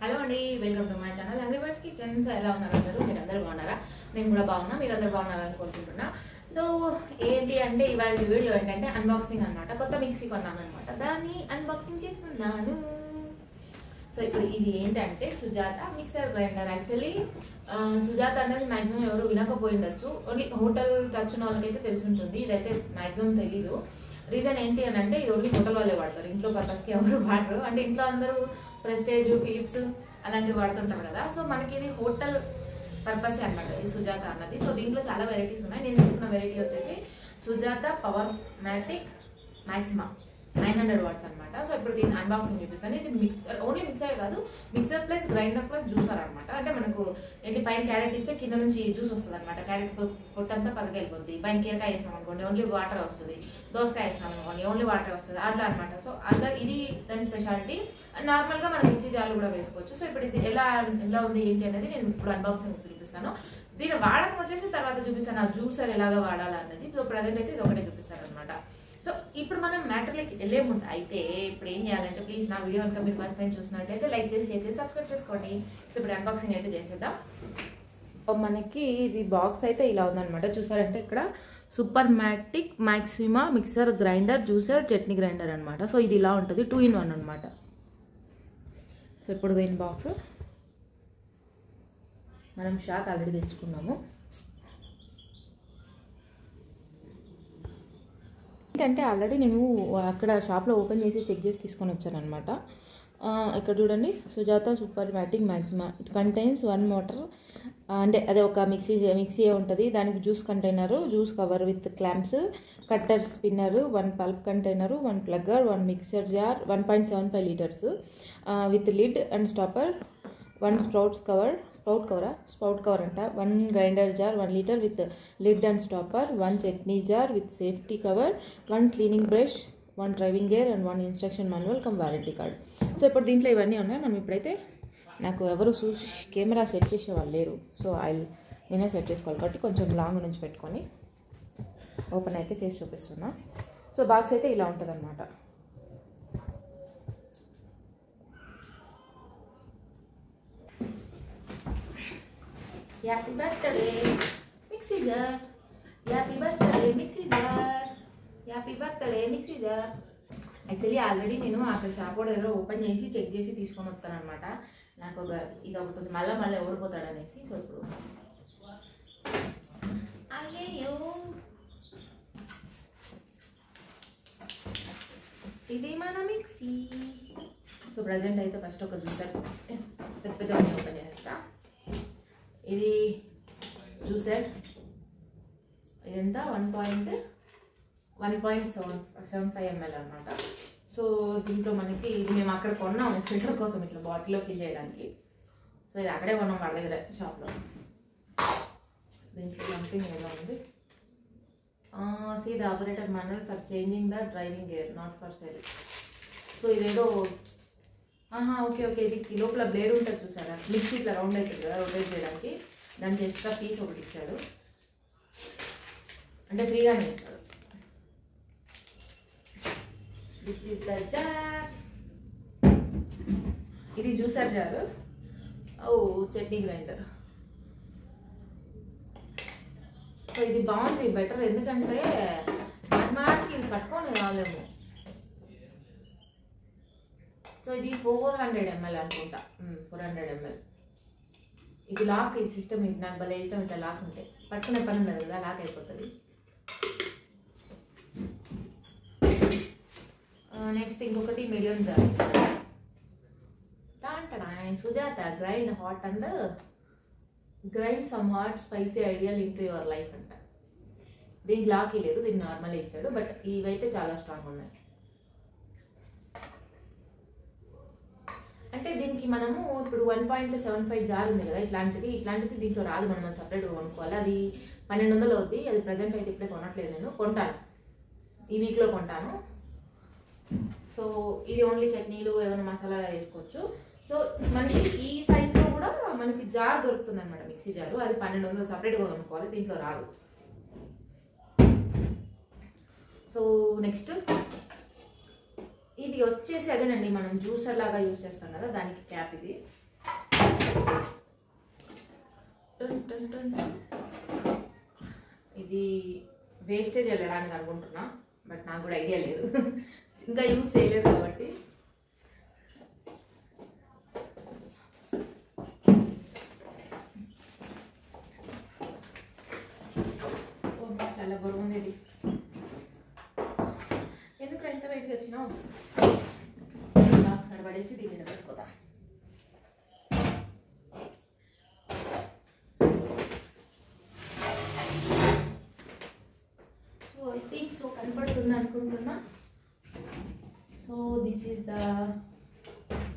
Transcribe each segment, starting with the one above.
Hello అండి, welcome to my channel hungry birds kitchen. So ఎలా ఉన్నారు అందరూ? మీరు అందరూ బాగున్నారా? నేను కూడా బాగున్నా, మీరు అందరూ బాగున్నారని కోరుకుంటున్నా. సో ఏంటి అంటే ఇవాళ వీడియో ఏంటంటే అన్బాక్సింగ్ అనమాట. కొత్త మిక్సీ కొన్నాను అనమాట, దాన్ని అన్బాక్సింగ్ చేస్తున్నాను. సో ఇప్పుడు ఇది ఏంటంటే Sujatha mixer grinder. Actually Sujatha అనేది మ్యాక్సిమం ఎవరు వినకపోయిండొచ్చు, ఓన్లీ హోటల్ టచ్ ఉన్న వాళ్ళకైతే తెలిసి ఉంటుంది. ఇదైతే మ్యాక్సిమం తెలీదు. రీజన్ ఏంటి అని అంటే ఇది ఓన్లీ హోటల్ వాళ్ళే వాడతారు, ఇంట్లో పర్పస్కి ఎవరు వాడరు. అంటే ఇంట్లో అందరూ ప్రెస్టేజ్, ఫిలిప్స్ అలాంటివి వాడుతుంటారు కదా. సో మనకి ఇది హోటల్ పర్పస్ అనమాట ఈ సుజాత అన్నది. సో దీంట్లో చాలా వెరైటీస్ ఉన్నాయి. నేను తీసుకున్న వెరైటీ వచ్చేసి సుజాత పవర్ మ్యాటిక్ మ్యాక్సిమా 900 వాట్స్ అనమాట. సో ఇప్పుడు దీన్ని అన్బాక్సింగ్ చూపిస్తాను. ఇది మిక్సర్, ఓన్లీ మిక్సర్ కాదు, mixer plus grinder plus juicer అనమాట. అంటే మనకు ఏంటి పైన క్యారెట్ ఇస్తే కింద నుంచి జ్యూస్ వస్తుంది అనమాట. క్యారెట్ పొట్టంతా పక్కకి వెళ్ళిపోద్ది. పైన కీరకాయ వేసాం అనుకోండి ఓన్లీ వాటర్ వస్తుంది, దోసకాయ వేసాం అనుకోండి ఓన్లీ వాటర్ వస్తుంది, అట్లా అనమాట. సో అలా ఇది దాని స్పెషాలిటీ. అండ్ నార్మల్గా మనం మిక్సీ జార్లు కూడా వేసుకోవచ్చు. సో ఇప్పుడు ఇది ఎలా ఉంది ఏంటి అనేది నేను ఇప్పుడు అన్బాక్సింగ్ చూపిస్తాను. దీని వాడకం వచ్చేసి తర్వాత చూపిస్తాను, ఆ జ్యూసర్ ఎలాగా వాడాలన్నది. సో ప్రజెంట్ అయితే ఇది ఒకటే చూపిస్తాను అనమాట. సో ఇప్పుడు మనం మ్యాటర్లోకి వెళ్ళే ముందు అయితే ఇప్పుడు ఏం చేయాలంటే, ప్లీజ్ నా వీడియో కనుక మీరు ఫస్ట్ టైం చూసినట్లయితే లైక్ చేసి, షేర్ చేసి, సబ్స్క్రైబ్ చేసుకోండి. సో ఇప్పుడు అన్బాక్సింగ్ అయితే చేసేద్దాం. మనకి ఇది బాక్స్ అయితే ఇలా ఉందన్నమాట. చూసారంటే ఇక్కడ Supermatic Maxima mixer grinder, juicer, chutney grinder అనమాట. సో ఇది ఇలా ఉంటుంది, 2 in 1 అనమాట. సో ఇప్పుడు దీని బాక్స్ మనం షాక్ ఆల్రెడీ తెచ్చుకున్నాము. ఏంటంటే ఆల్రెడీ నేను అక్కడ షాప్లో ఓపెన్ చేసి చెక్ చేసి తీసుకొని వచ్చాను అనమాట. ఇక్కడ చూడండి, Sujata Supermatic Maxima. It contains 1 motor, అంటే అదే ఒక మిక్సీ ఉంటుంది. దానికి juice container, juice cover with clamps, cutter spinner, 1 pulp container, 1 plugger, 1 mixer jar, 1.75 liters with lid and stopper, 1 sprout cover అంట, 1 grinder jar 1 liter with lid and stopper, 1 chutney jar with safety cover, 1 cleaning brush, 1 driving gear and 1 instruction manual come warranty card. So ఇప్పుడు దీంట్లో ఇవన్నీ ఉన్నాయి. మనం ఇప్పుడైతే, నాకు ఎవరు camera set చేసేవాళ్ళు లేరు, సో నేనే సెట్ చేసుకోవాలి కాబట్టి కొంచెం లాంగ్ నుంచి పెట్టుకొని ఓపెన్ అయితే చేసి చూపిస్తున్నా. సో బాక్స్ అయితే ఇలా ఉంటుంది అనమాట. Happy birthday mixie jar, happy birthday mixie jar, happy birthday mixie jar. Actually already నేను అక్కడ షాప్ కూడా దగ్గర ఓపెన్ చేసి చెక్ చేసి తీసుకొని వస్తాను అనమాట. నాకు ఒక ఇది ఒకటి మళ్ళీ ఓడిపోతాడు అనేసి. సో ఇప్పుడు అయ్యో ఇది మన మిక్సీ. సో ప్రజెంట్ అయితే ఫస్ట్ ఒక జ్యూసర్ పెద్ద ఓపెన్ చేస్తా. ఇది జ్యూసర్, ఇదంతా 1.75 ml అనమాట. సో దీంట్లో మనకి ఇది మేము అక్కడ కొన్నాము ఫిల్టర్ కోసం, ఇట్లా బాటిల్లో ఫిల్ చేయడానికి. సో ఇది అక్కడే కొన్నాం వాళ్ళ దగ్గర షాప్లో. దీంట్లో సంథింగ్ ఏదో ఉంది. See the operator manual for changing the driving gear, not for sale. So ఇదేదో ఓకే ఇది లోపల బ్లేడ్ ఉంటుంది చూసారా, మిక్సీ ఇట్లా రౌండ్ అవుతుంది కదా రొటేట్ చేయడానికి, దానికి ఎక్స్ట్రా పీస్ ఒకటి ఇచ్చాడు, అంటే ఫ్రీగానే ఇచ్చాడు. This is the jar. ఇది juicer jar, chutney grinder. So ఇది బాగుంది, బెటర్, ఎందుకంటే మాటికి ఇది పట్టుకొని రాలేము. సో ఇది 400 ml అనుకుంటా, 400 ml. ఇది లాక్, ఇది సిస్టమ్, ఇది నాకు భలే ఇష్టం. ఇట్లా లాక్ ఉంటే పట్టుకునే పని ఉండదు కదా, లాక్ అయిపోతుంది. నెక్స్ట్ ఇంకొకటి medium jar. Sujata grind hot and grind some hot spicy ideal into your life అంట. దీనికి లాక్ లేదు, దీన్ని నార్మల్ ఇచ్చాడు, బట్ ఇవైతే చాలా స్ట్రాంగ్ ఉన్నాయి. అంటే దీనికి మనము ఇప్పుడు 1.75 జార్ ఉంది కదా, ఇట్లాంటిది దీంట్లో రాదు, మనం సపరేట్గా కొనుక్కోవాలి. అది 1200 అవుద్ది. అది ప్రజెంట్ అయితే ఇప్పుడే కొనట్లేదు, నేను కొంటాను, ఈ వీక్లో కొంటాను. సో ఇది ఓన్లీ చట్నీలు ఏమైనా మసాలా వేసుకోవచ్చు. సో మనకి ఈ సైజులో కూడా మనకి జార్ దొరుకుతుంది అనమాట, మిక్సీ జారు. అది 1200 సపరేట్గా కొనుక్కోవాలి, దీంట్లో రాదు. సో నెక్స్ట్ ఇది వచ్చేసి అదేనండి, మనం జ్యూసర్ లాగా యూజ్ చేస్తాం కదా, దానికి క్యాప్ ఇది. ఇది వేస్టేజ్ వెళ్ళడానికి అనుకుంటున్నా, బట్ నాకు కూడా ఐడియా లేదు, ఇంకా యూజ్ చేయలేదు కాబట్టి. చాలా బరువు ఉంది ఇది, ఎందుకు ఎంత వెయిట్ తెచ్చినావు? పడేసి దీన్ని పెట్టుకోదా. సో ఐ థింక్ సో కనపడుతుంది అనుకుంటున్నా. So this is the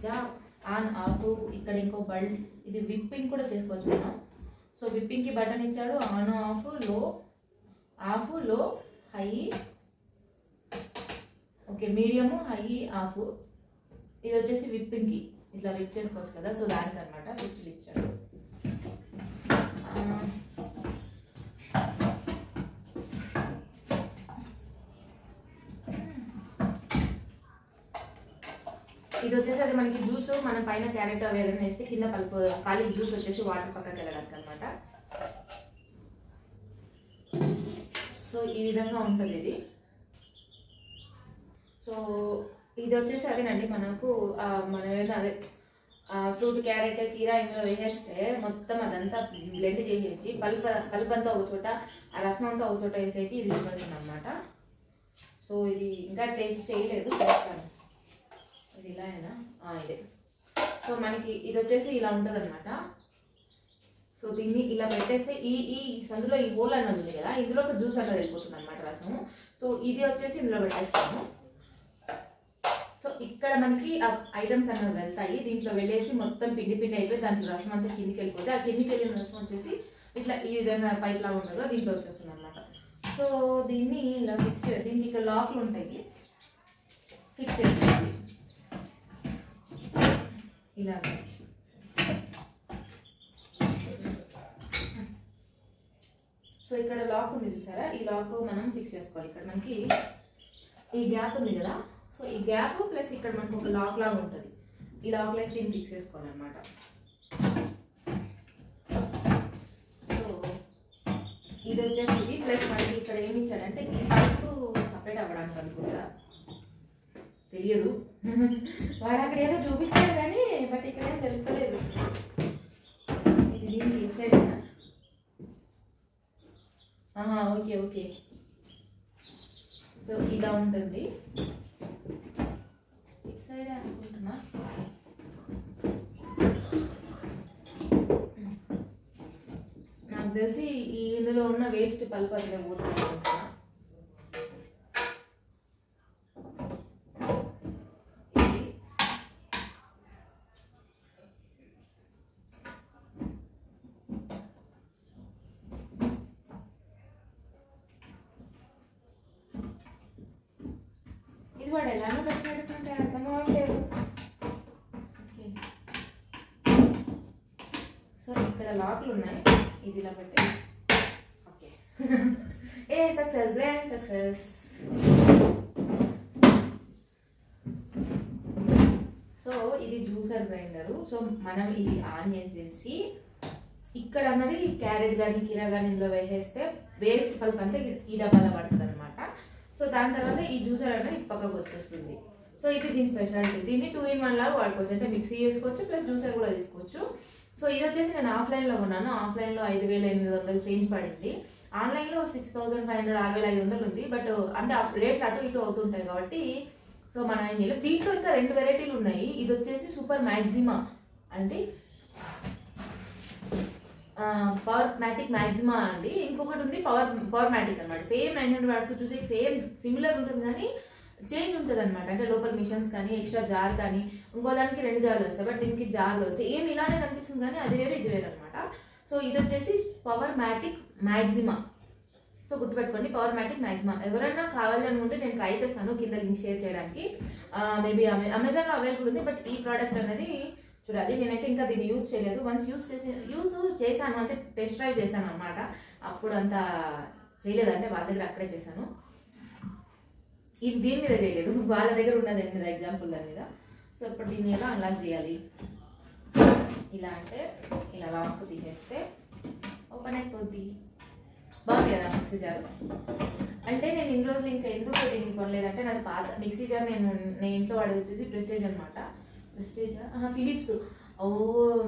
job on off. ఇక్కడ ఇంకో బల్ట్, ఇది విప్పింగ్ కూడా చేసుకోవచ్చు మనం. సో విప్పింగ్కి బటన్ ఇచ్చాడు, ఆన్ ఆఫ్, లో high, okay medium, high, of. ఇది వచ్చేసి విప్పింగ్కి ఇట్లా విప్ చేసుకోవచ్చు కదా, సో దానికి అనమాట స్విచ్లు ఇచ్చాడు. ఇది వచ్చేసి అది మనకి జ్యూస్, మనం పైన క్యారెట్ అవి ఏదైనా వేస్తే కింద పలుపు ఖాళీ జ్యూస్ వచ్చేసి వాటర్ పక్కకి వెళ్ళడానికి అనమాట. సో ఈ విధంగా ఉంటుంది ఇది. సో ఇది వచ్చేసి అదేనండి, మనకు మనం ఏదైనా అదే ఫ్రూట్, క్యారెట్, కీరా ఇందులో వేసేస్తే మొత్తం అదంతా బ్లెండ్ చేసేసి పలుపంతా ఒక చోట, ఆ రసం అంతా ఒక చోట వేసేకి ఇది ఇవ్వతుంది అనమాట. సో ఇది ఇంకా టేస్ట్ చేయలేదు, చేస్తాను. ఇది ఇలా అయినా ఇదే. సో మనకి ఇది వచ్చేసి ఇలా ఉంటుంది అనమాట. సో దీన్ని ఇలా పెట్టేస్తే ఈ సందులో ఈ హోల్ అన్నది ఉంది కదా, ఇందులో ఒక జ్యూస్ అన్నది వెళ్ళిపోతుంది అనమాట, రసము. సో ఇది వచ్చేసి ఇందులో పెట్టేస్తాము. సో ఇక్కడ మనకి ఐటమ్స్ అన్నవి వెళ్తాయి, దీంట్లో వెళ్ళేసి మొత్తం పిండి అయిపోయి దాంట్లో రసం అంతా కిందికి వెళ్ళిపోతే, ఆ కిందికి వెళ్ళిన రసం వచ్చేసి ఇట్లా ఈ విధంగా పైప్ లాగా ఉండగా దీంట్లో వచ్చేస్తుంది అనమాట. సో దీన్ని ఇలా ఫిక్స్ దీనికి ఇక్కడ లాక్లు ఉంటాయి, ఫిక్స్ చేసేది ఇలా. సో ఇక్కడ లాక్ ఉంది చూసారా, ఈ లాక్ మనం ఫిక్స్ చేసుకోవాలి. ఇక్కడ మనకి ఈ గ్యాప్ ఉంది కదా, సో ఈ గ్యాప్ ప్లస్ ఇక్కడ మనకు ఒక లాక్ లాగా ఉంటుంది, ఈ లాక్ లైక్ దీన్ని ఫిక్స్ చేసుకోవాలన్నమాట. సో ఇది వచ్చేసి ప్లస్ మనకి ఇక్కడ ఏమి ఇచ్చాడంటే ఈ పైపు సపరేట్ అవ్వడానికి అనుకుంటా, తెలియదు వాడు అక్కడ ఏదో చూపించాడు కానీ బట్ ఇక్కడ ఏం తెలుస్తలేదు. ఇది దీనికి ఇన్సైడేనా? Okay okay. సో ఇలా ఉంటుంది, ఇటు సైడ్ అనుకుంటున్నా. నాకు తెలిసి ఇందులో ఉన్న వేస్ట్ పల్ప్ అదిలే పోతుంది అనుకుంటున్నా. ఇది వాడు ఎలానో పెట్టినట్టుంటే అర్థం అవ్వట్లేదు. ఓకే, సో ఇక్కడ లాక్లు ఉన్నాయి, ఇది ఇలా పెట్టి okay. Success, grand success. So ఇది జ్యూసర్ గ్రైండరు. సో మనం ఇది ఆన్ చేసేసి ఇక్కడ అన్నది క్యారెట్ కానీ కీరా కానీ ఇందులో వేసేస్తే వేస్ట్ పల్ప్ అంతా ఈ డబ్బాలో పడుతుంది అనమాట. సో దాని తర్వాత ఈ జ్యూసర్ అనేది పక్కకు వచ్చేస్తుంది. సో ఇది దీని స్పెషాలిటీ. దీన్ని 2-in-1 లాగా వాడుకోవచ్చు, అంటే మిక్సీ చేసుకోవచ్చు ప్లస్ జ్యూసర్ కూడా తీసుకోవచ్చు. సో ఇది వచ్చేసి నేను ఆఫ్లైన్లో కొన్నాను, ఆఫ్లైన్లో 5,800 చేంజ్ పడింది, ఆన్లైన్లో 6,500 6,500 ఉంది. బట్ అంటే రేట్లు అటు ఇటు అవుతుంటాయి కాబట్టి సో మనం ఏం చేయలేదు. దీంట్లో ఇంకా 2 వెరైటీలు ఉన్నాయి. ఇది వచ్చేసి సూపర్ మ్యాక్సిమా అంటే పవర్ మ్యాటిక్ మ్యాక్సిమా అండి, ఇంకొకటి ఉంది పవర్ మ్యాటిక్ అనమాట. సేమ్ 900 వాట్స్ చూసి సేమ్ సిమిలర్ ఉంటుంది కానీ చేంజ్ ఉంటుంది అనమాట. అంటే లోకల్ మిషన్స్ కానీ ఎక్స్ట్రా జార్ కానీ, ఇంకో దానికి 2 జార్లు వస్తాయి, బట్ దీనికి జార్లు సేమ్ ఇలానే కనిపిస్తుంది కానీ అది వేరే ఇది వేరే అనమాట. సో ఇది వచ్చేసి పవర్ మ్యాటిక్ మ్యాక్సిమా. సో గుర్తుపెట్టుకోండి, పవర్ మ్యాటిక్ మ్యాక్సిమా. ఎవరైనా కావాలి అనుకుంటే నేను ట్రై చేస్తాను, కింద లింక్ షేర్ చేయడానికి. మేబీ అమెజాన్లో అవైలబుల్ ఉంది. బట్ ఈ ప్రోడక్ట్ అనేది చూడాలి, నేనైతే ఇంకా దీన్ని యూజ్ చేయలేదు. వన్స్ యూజ్ చేశాను అంటే టెస్ట్ డ్రైవ్ చేశాను అనమాట. అప్పుడు అంతా చేయలేదు, అంటే వాళ్ళ దగ్గర అక్కడే చేశాను. ఇది దీని మీద చేయలేదు, వాళ్ళ దగ్గర ఉన్నది మీద ఎగ్జాంపుల్ దాని మీద. సో ఇప్పుడు దీన్ని ఎలా అన్లాక్ చేయాలి, ఇలా అంటే ఇలా లాక్ తీసేస్తే ఓపెన్ అయిపోద్ది. బాగుంది కదా మిక్సీ జార్. అంటే నేను ఇన్ని రోజులు ఇంకా ఎందుకు దీన్ని కొనలేదంటే నాది పాత మిక్సీ జార్ నేను ఇంట్లో వాడేది వచ్చేసి ప్రెస్టేజ్ అనమాట. Prestige Philips. ఓ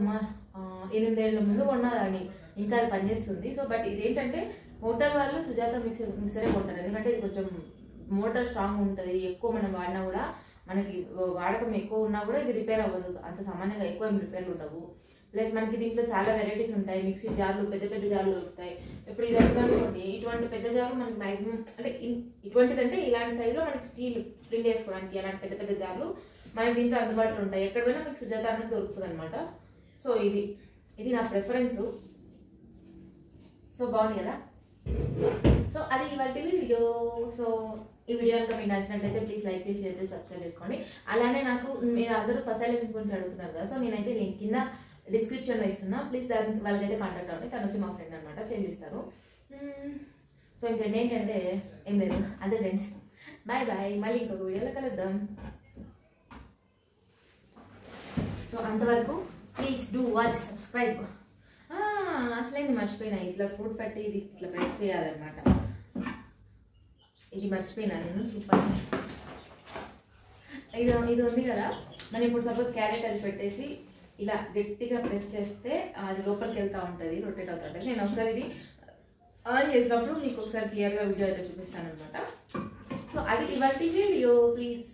మా 8 ఏళ్ళ ముందు కొన్నదాన్ని, ఇంకా అది పనిచేస్తుంది. సో బట్ ఇదేంటంటే మోటార్ వాళ్ళు సుజాత మిక్సరే కొంటారు, ఎందుకంటే ఇది కొంచెం మోటార్ స్ట్రాంగ్ ఉంటుంది. ఎక్కువ మనం వాడినా కూడా మనకి వాడకం ఎక్కువ ఉన్నా కూడా ఇది రిపేర్ అవ్వదు, అంత సామాన్యంగా ఎక్కువ రిపేర్లు ఉండవు. ప్లస్ మనకి దీంట్లో చాలా వెరైటీస్ ఉంటాయి. మిక్సీ జార్లు పెద్ద పెద్ద జార్లు దొరుకుతాయి. ఇప్పుడు ఇది అనుకోండి, ఇటువంటి పెద్ద జార్లు మనకి మ్యాక్సిమం అంటే ఇటువంటిదంటే ఇలాంటి సైజులో మనకి స్టీల్ ప్రింట్ చేసుకోవడానికి అలాంటి పెద్ద పెద్ద జార్లు మనకి దీంట్లో అందుబాటులో ఉంటాయి. ఎక్కడ పోయినా మీకు సుజాత అనేది దొరుకుతుంది అనమాట. సో ఇది నా ప్రిఫరెన్స్. సో బాగుంది కదా. సో అది ఇవాళ వీడియో. సో ఈ వీడియో కనుక మీకు నచ్చినట్లయితే ప్లీజ్ లైక్ చేసి షేర్ చేసి సబ్స్క్రైబ్ చేసుకోండి. అలానే నాకు మీరు అందరూ ఫస్ట్ లెసన్స్ గురించి అడుగుతున్నారు కదా, సో నేనైతే లింక్ కింద డిస్క్రిప్షన్లో ఇస్తున్నా. ప్లీజ్ దానికి వాళ్ళకైతే కాంటాక్ట్ అవ్వండి. తను వచ్చి మా ఫ్రెండ్ అనమాట, చేసిస్తారు. సో ఇంకేంటి ఏంటంటే ఏం లేదు, అదే ఫ్రెండ్స్. బాయ్ బాయ్, మళ్ళీ ఇంకొక వీడియోలో కలుద్దాం. సో అంతవరకు ప్లీజ్ డూ వాచ్ సబ్స్క్రైబ్. అసలేంది మర్చిపోయినా, ఇట్లా ఫుడ్ పెట్టి ఇది ఇట్లా ప్రెస్ చేయాలన్నమాట. ఇది మర్చిపోయినా నేను. సూపర్. ఇది ఉంది కదా, మనం ఇప్పుడు సపోజ్ క్యారెట్ అది పెట్టేసి ఇలా గట్టిగా ప్రెస్ చేస్తే అది లోపలికి వెళ్తూ ఉంటుంది, రొటేట్ అవుతూ ఉంటుంది. నేను ఒకసారి ఇది ఆన్ చేసినప్పుడు మీకు ఒకసారి క్లియర్గా వీడియో అయితే చూపిస్తాను అనమాట. సో అది ఇవాళ వీడియో. ప్లీజ్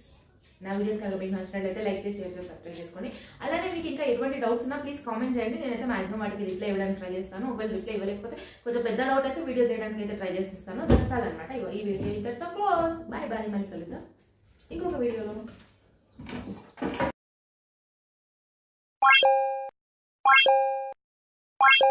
నా వీడియోస్ కనుక మీకు నచ్చినట్లయితే లైక్ చేసి షేర్ చేసి సబ్స్క్రైబ్ చేసుకోండి. అలానే మీకు ఇంకా ఎటువంటి డౌట్స్ ఉన్నా ప్లీజ్ కామెంట్ చేయండి. నేనైతే మ్యాక్సిమం వాటికి రిప్లై ఇవ్వడానికి ట్రై చేస్తాను. ఒకవేళ రిప్లై ఇవ్వలేకపోతే కొంచెం పెద్ద డౌట్ అయితే వీడియో చేయడానికి అయితే ట్రై చేస్తాను. దట్స్ ఆల్ అనమాట. ఈ వీడియో ఇంతటితో క్లోజ్. బాయ్ బాయ్, మళ్ళీ కలుద్దాం ఇంకొక వీడియోలో. What?